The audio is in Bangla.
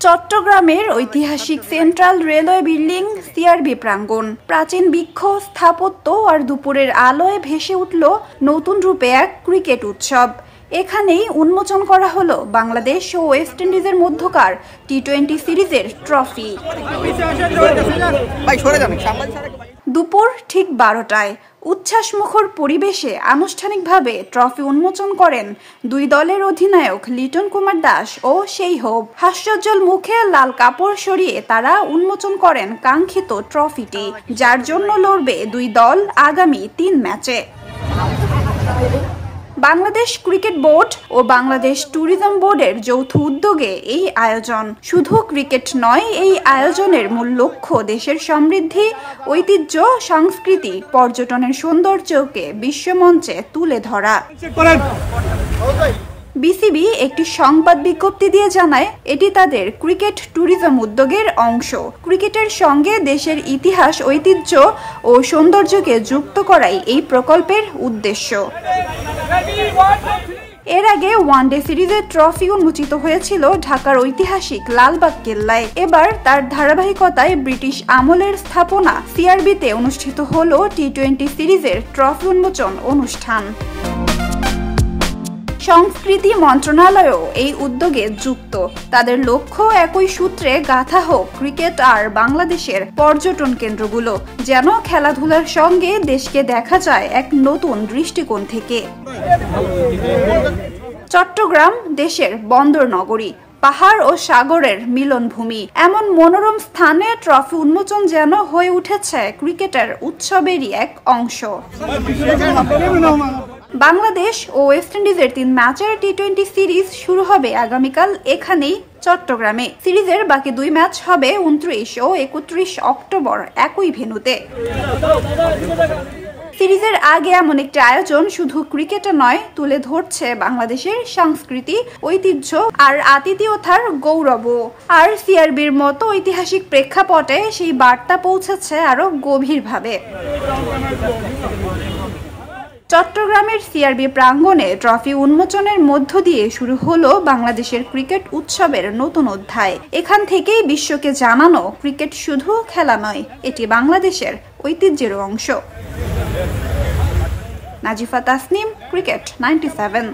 চট্টগ্রামের ঐতিহাসিক সেন্ট্রাল রেলওয়ে বিল্ডিং সিআরবি প্রাঙ্গণ। প্রাচীন বৃক্ষ স্থাপত্য আর দুপুরের আলোয় ভেসে উঠল নতুন রূপে এক ক্রিকেট উৎসব। এখানেই উন্মোচন করা হলো বাংলাদেশ ও ওয়েস্ট ইন্ডিজের মধ্যকার টি-20 সিরিজের ট্রফি। দুপুর ঠিক 12টায় উচ্ছ্বাসমুখর পরিবেশে আনুষ্ঠানিকভাবে ট্রফি উন্মোচন করেন দুই দলের অধিনায়ক লিটন কুমার দাস ও সেইহব। হাস্যোজ্জ্বল মুখে লাল কাপড় সরিয়ে তারা উন্মোচন করেন কাঙ্ক্ষিত ট্রফিটি, যার জন্য লড়বে দুই দল আগামী 3 ম্যাচে। বাংলাদেশ ক্রিকেট বোর্ড ও বাংলাদেশ ট্যুরিজম বোর্ডের যৌথ উদ্যোগে এই আয়োজন। শুধু ক্রিকেট নয়, এই আয়োজনের মূল লক্ষ্য দেশের সমৃদ্ধি, ঐতিহ্য, সংস্কৃতি, পর্যটনের সৌন্দর্যকে বিশ্বমঞ্চে তুলে ধরা। বিসিবি একটি সংবাদ বিজ্ঞপ্তি দিয়ে জানায়, এটি তাদের ক্রিকেট ট্যুরিজম উদ্যোগের অংশ। ক্রিকেটের সঙ্গে দেশের ইতিহাস, ঐতিহ্য ও সৌন্দর্যকে যুক্ত করাই এই প্রকল্পের উদ্দেশ্য। এর আগে ওয়ানডে সিরিজের ট্রফি উন্মোচিত হয়েছিল ঢাকার ঐতিহাসিক লালবাগ কেল্লায়। এবার তার ধারাবাহিকতায় ব্রিটিশ আমলের স্থাপনা সিআরবিতে অনুষ্ঠিত হলো টি-20 সিরিজের ট্রফি উন্মোচন অনুষ্ঠান। সংস্কৃতি মন্ত্রণালয়ও এই উদ্যোগে যুক্ত। তাদের লক্ষ্য একই সূত্রে গাঁথা হোক ক্রিকেট আর বাংলাদেশের পর্যটন কেন্দ্রগুলো, যেন খেলাধুলার সঙ্গে দেশকে দেখা যায় এক নতুন দৃষ্টিকোণ থেকে। চট্টগ্রাম দেশের বন্দর নগরী, পাহাড় ও সাগরের মিলনভূমি। এমন মনোরম স্থানে ট্রফি উন্মোচন যেন হয়ে উঠেছে ক্রিকেটের উৎসবেরই এক অংশ। বাংলাদেশ ও ওয়েস্ট ইন্ডিজের 3 ম্যাচের টি-20 সিরিজ শুরু হবে আগামীকাল এখানেই চট্টগ্রামে। সিরিজের বাকি 2 ম্যাচ হবে 29 ও 31 অক্টোবর একই ভেন্যুতে। সিরিজের আগে এমন একটি আয়োজন শুধু ক্রিকেটে নয়, তুলে ধরছে বাংলাদেশের সংস্কৃতি, ঐতিহ্য আর আতিথেয়তার গৌরবও। আর সিআরবির মতো ঐতিহাসিক প্রেক্ষাপটে সেই বার্তা পৌঁছেছে আরো গভীরভাবে। চট্টগ্রামের সিআরবি প্রাঙ্গণে ট্রফি উন্মোচনের মধ্য দিয়ে শুরু হলো বাংলাদেশের ক্রিকেট উৎসবের নতুন অধ্যায়। এখান থেকেই বিশ্বকে জানানো, ক্রিকেট শুধু খেলা নয়, এটি বাংলাদেশের ঐতিহ্যের অংশ। নাজিফা তাসনিম, ক্রিকেট 97।